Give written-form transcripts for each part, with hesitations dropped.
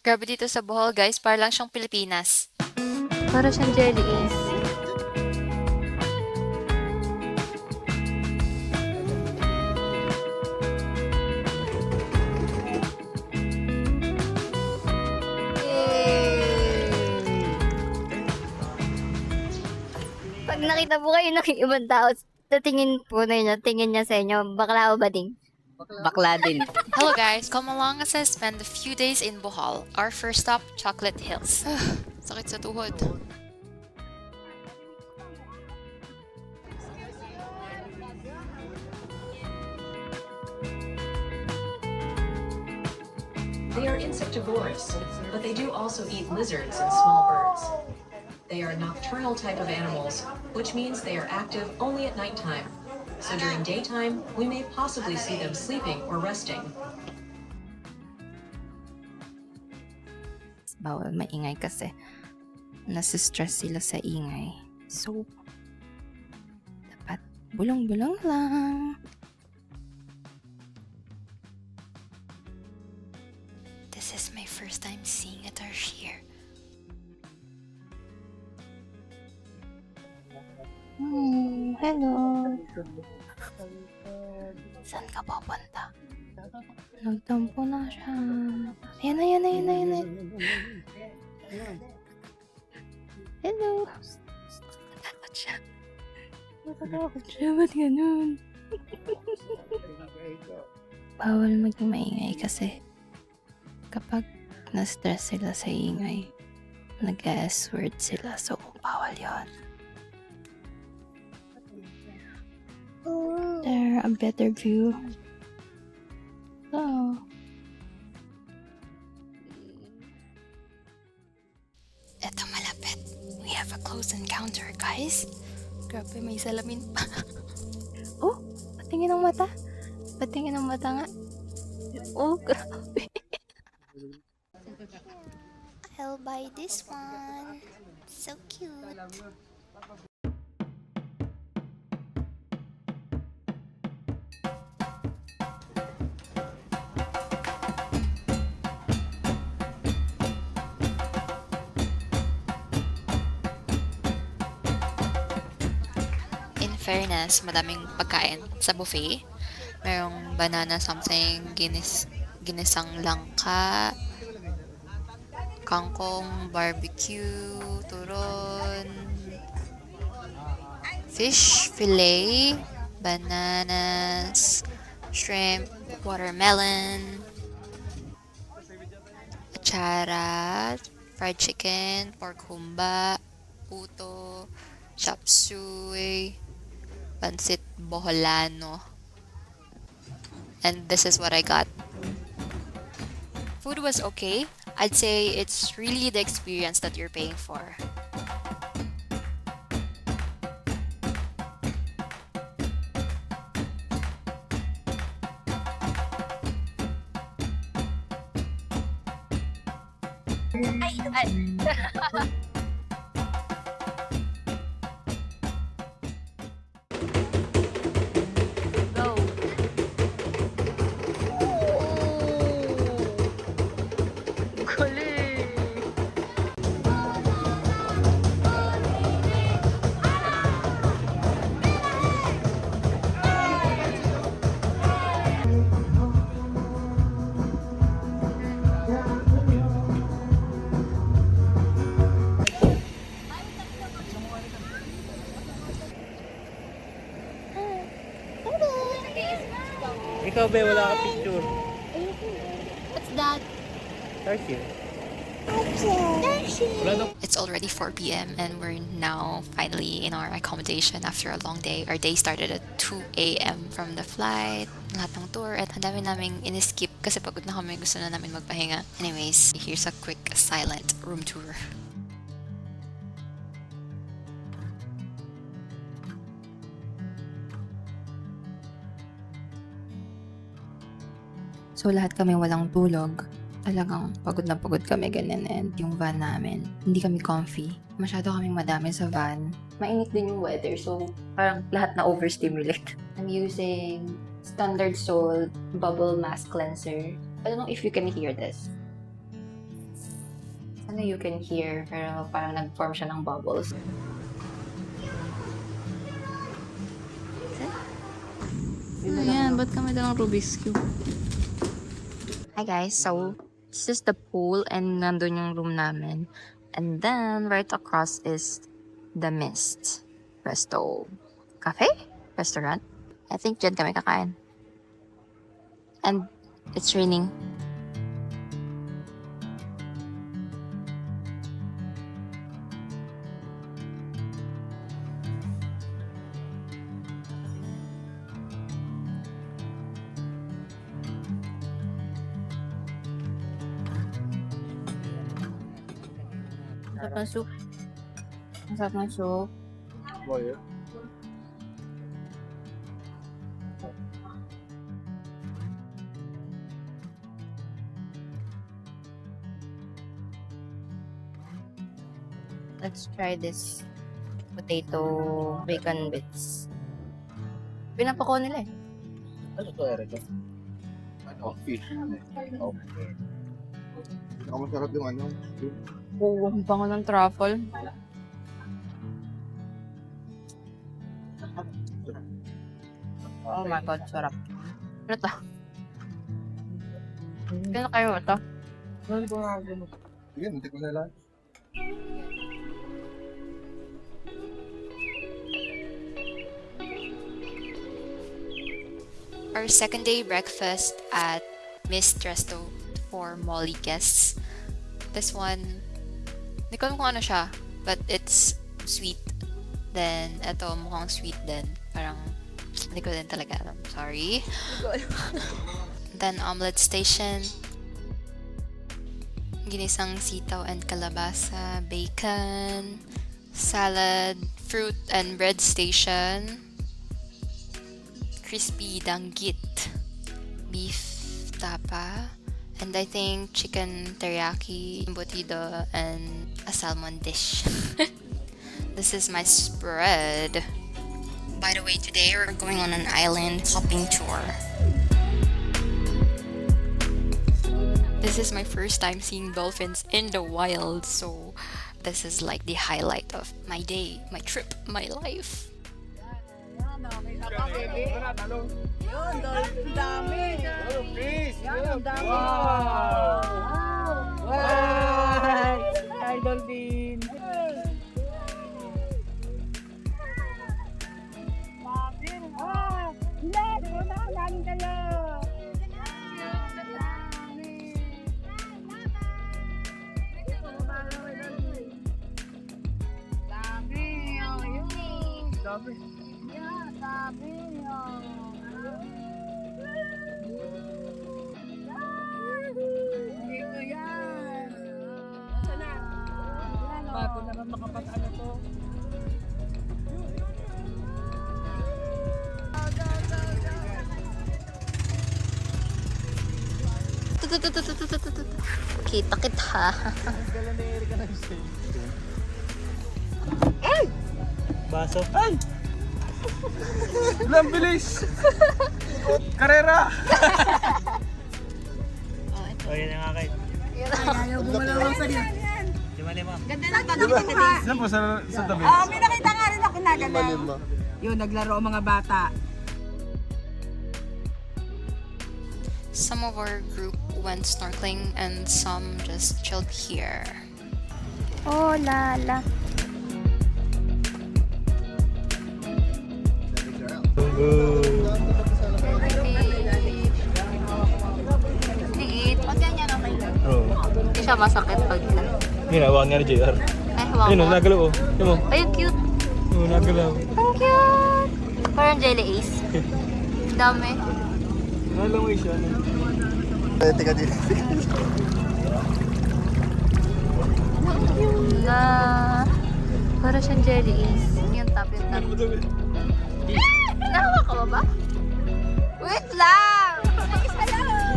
Grabe dito sa Bohol, guys. Para lang siyang Pilipinas. Para siyang jellies. Pag nakita po kayo ng ibang tao, tingin niya sa inyo, bakla o bading? Bakla din. Hello, guys. Come along as I spend a few days in Bohol. Our first stop, Chocolate Hills. Sakit sa tuhod. They are insectivorous, but they do also eat lizards and small birds. They are nocturnal type of animals, which means they are active only at nighttime. So during daytime, we may possibly see them sleeping or resting. Bawal maingay kasi nasistress sila sa ingay. So, dapat bulong-bulong lang. This is my first time seeing a tarsier. Hello. Saan ka pupunta? Nagtampo na siya. Ayan na, ayan na, ayan na, ayan na. Hello. Natatakot siya. Natatakot siya. Ba't ganun? Bawal maging maingay kasi kapag na-stress sila sa ingay, nag-S-word sila. So, bawal yon. There, a better view. Oh. Eto malapit. We have a close encounter, guys. Grabe, may salamin pa. Oh, patingin ng mata. Patingin ng mata nga. Oh, grabe. I'll buy this one. So cute. In fairness, madaming pagkain sa buffet. Merong banana something, ginisang langka, kangkong, barbecue, turon, fish fillet, bananas, shrimp, watermelon, achara, fried chicken, pork humba, puto, chop suey, pansit boholano. And this is what I got. Food was okay. I'd say it's really the experience that you're paying for. Go! Ikaw ba wala ka picture? What's that? Tarsier. It's already 4 p.m. and we're now finally in our accommodation after a long day. Our day started at 2 a.m. from the flight, lahat ng tour, at ang dami naming in-skip kasi pagod na kami, gusto na namin magpahinga. Anyways, here's a quick silent room tour. So, lahat kami walang tulog. Talagang pagod na pagod kami ganyan, and yung van namin, hindi kami comfy. Masyado kaming madami sa van. Mainit din yung weather, so parang lahat na overstimulate. I'm using Standard Soul Bubble Mask Cleanser. I don't know if you can hear this. Ano you can hear, pero parang nag-form siya ng bubbles. Ayan, ba't kami daw ng Rubik's Cube? Hi guys, so this is the pool and nandun yung room namin. And then right across is the Mist Resto Cafe? Restaurant? I think dyan kami kakain. And it's raining. Sarap ng soup. Ang sarap ng soup. Let's try this potato bacon bits. Pinapako nila eh. Ano to, Erica? Ano? Fish. Okay. Pinakamasarap yung ano. Oo, ang bango ng truffle. Oh my God, sarap. Ano to? Kaya kayo ito? Sige, nanti ko na lang. Our second day breakfast at Mist Resto for Molly guests. This one, hindi ko alam kung ano siya, but it's sweet. Then, ito mukhang sweet din. Parang, hindi ko din talaga alam. Sorry. Then, omelet station. Ginisang sitaw and kalabasa, bacon, salad, fruit and bread station, crispy danggit, beef tapa, and I think chicken teriyaki, embutido, and a salmon dish. This is my spread. By the way, today we're going on an island hopping tour. This is my first time seeing dolphins in the wild, so this is like the highlight of my day, my trip, my life. Hi, Dolphin! Bago naman makapag-ano to. Kita kita. Galang na Erica ng station. Ay! Baso. Ay! Bilang bilis! Karera! Oh, yan ang akin. Ayaw bumalaw sa niya. Lima-lima. Ganda na tanong kita. Saan po sa tabi? May nakita nga rin ako na gano'n. Yun, naglaro ang mga bata. Some of our group went snorkeling and some just chilled here. Oh, lala. Liit. Pag ganyan okay lang. Oo. Hindi siya masakit pag Ginawa nga ni JR. ay, hawa Ayun o, mo. nagalaw o. Ayun mo. Ay, ang cute. Oo, nagalaw. Ang cute. Parang jelly ace. Dami. Nalangoy siya. Teka dito. Na para siyang jelly ace. Yung top, yung top. Nakawa ka ba? Wait lang! Isa lang!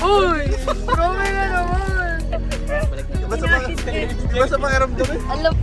Uy! Grabe nga naman! Iba sa pakiramdam eh. Alam.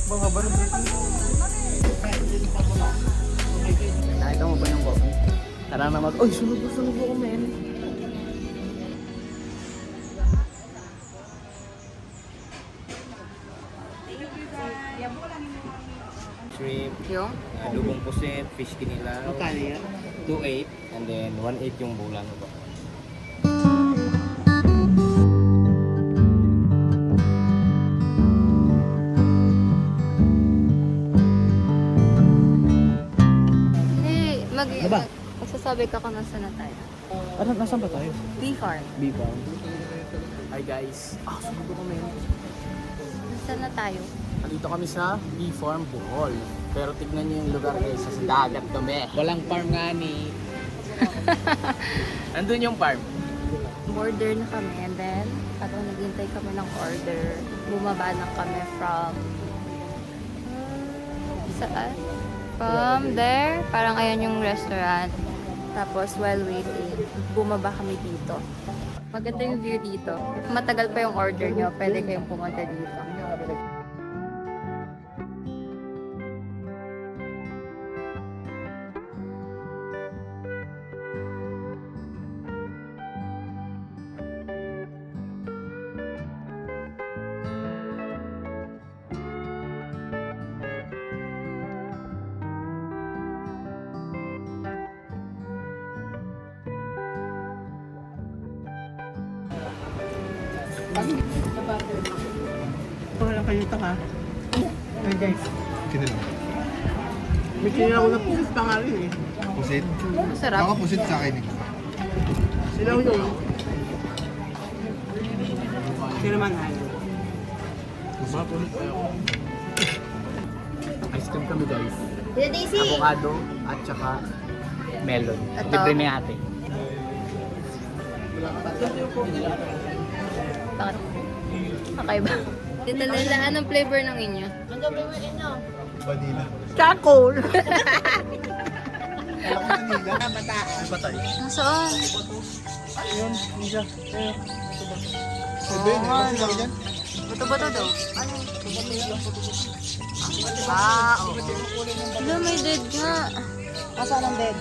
Mga ba Nakita mo ba yung coffee? Tara na mag... Uy, sunog ko, men. Shrimp, Yung? lubong pusit, fish kinilaw. Magkano yan? 2.8 and then 1.8 yung bulan ko. Hey, Ano ba? magsasabi ka kung nasa na tayo. Ano, nasaan ba tayo? Bee farm. Biba. Hi guys. Sunog ko, men. Nasa na tayo? Dito kami sa Bee Farm, Bohol. Pero tignan niyo yung lugar guys, sa dagat kami. Walang farm nga ni. Nandun yung farm. Order na kami and then habang naghintay kami ng order, bumaba na kami from saan? From there, parang ayan yung restaurant. Tapos while waiting, bumaba kami dito. Maganda yung view dito. If matagal pa yung order nyo, pwede kayong pumunta dito. Walang kayo ka. Hey guys, Kinilaw. may kinila ko na pusis pa nga rin eh. Pusit. Masarap. Baka pusit sa akin eh. Silaw yun. Sino naman ano? Ice cream kami guys. Tita Daisy! Avocado at saka melon. Ito. Libre ni ate. Bakit? Kakaiba. Dito nila, anong flavor ng inyo? Vanilla. Charcoal! Patay. Nasaan? Ayun, isa. Sabi, ano sinabi dyan? Bato-bato daw. Ah, oo. Wala, may dead nga. Asan ang bed?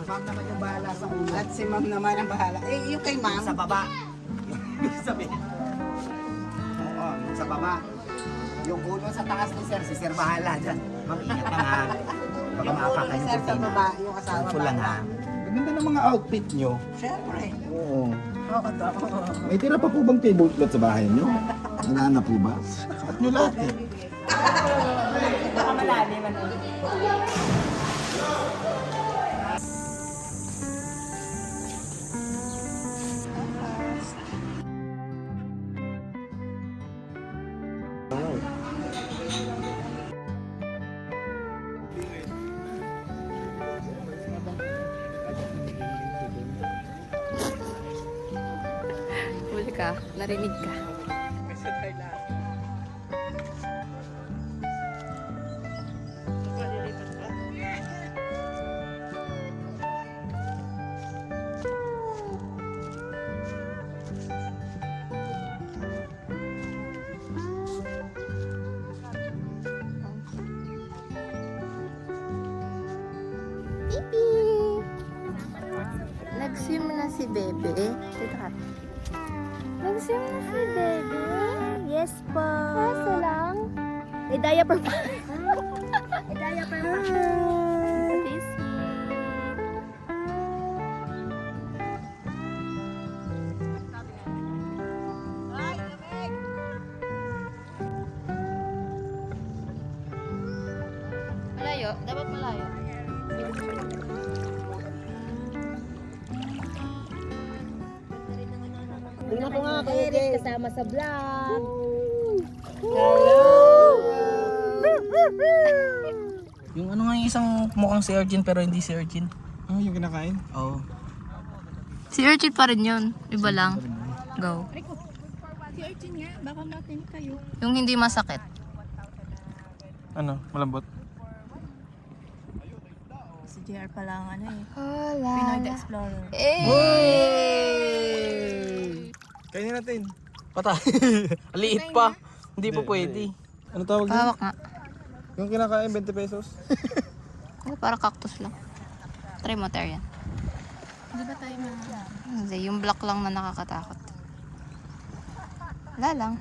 Ma'am naman yung bahala sa ulo. At si ma'am naman ang bahala. Eh, yung kay ma'am. Sa baba. Sabi. Oo, sa baba. Yung ulo sa taas ni sir, si sir bahala dyan. Ma'am, ingat ka na. Baka maapakan yung sir sa baba, yung asawa pa lang ha. Ganda ng mga outfit nyo. Siyempre. Oo. Oo, to. May tira pa po bang tablecloth sa bahay nyo? Nanahanap po ba? At nyo lahat eh. Baka malalim ano. Huli ka, narinig ka. Nag-swim na si Bebe. Dito ka. Nag-swim na si Bebe. Yes po. Kaso lang. May diaper pa. May diaper pa. This malayo. Dapat malayo. Tingnan ko nga kayo guys. Kasama sa vlog. Yung ano nga yung isang mukhang si Urchin pero hindi si Urchin. Ah, yung kinakain? Oo. Si Urchin pa rin yun. Iba lang. Go. Si Archie nga, baka matin kayo. Yung hindi masakit. Ano, malambot. Si JR pa lang ano eh. Hala. Pinoy the Explorer. Kainin natin. Patay. Aliit pa. Hindi po pwede. Ano tawag Pahawak nga. Yung kinakain, 20 pesos. Parang cactus lang. Try mo, Terian. Di ba tayo mga... Hindi, yung black lang na nakakatakot. Wala lang.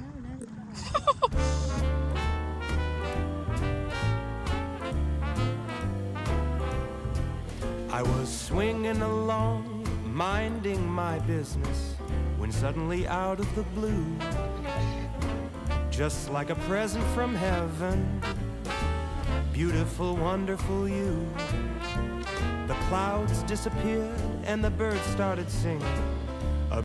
I was swinging along, minding my business, when suddenly out of the blue, just like a present from heaven, beautiful, wonderful you, the clouds disappeared and the birds started singing.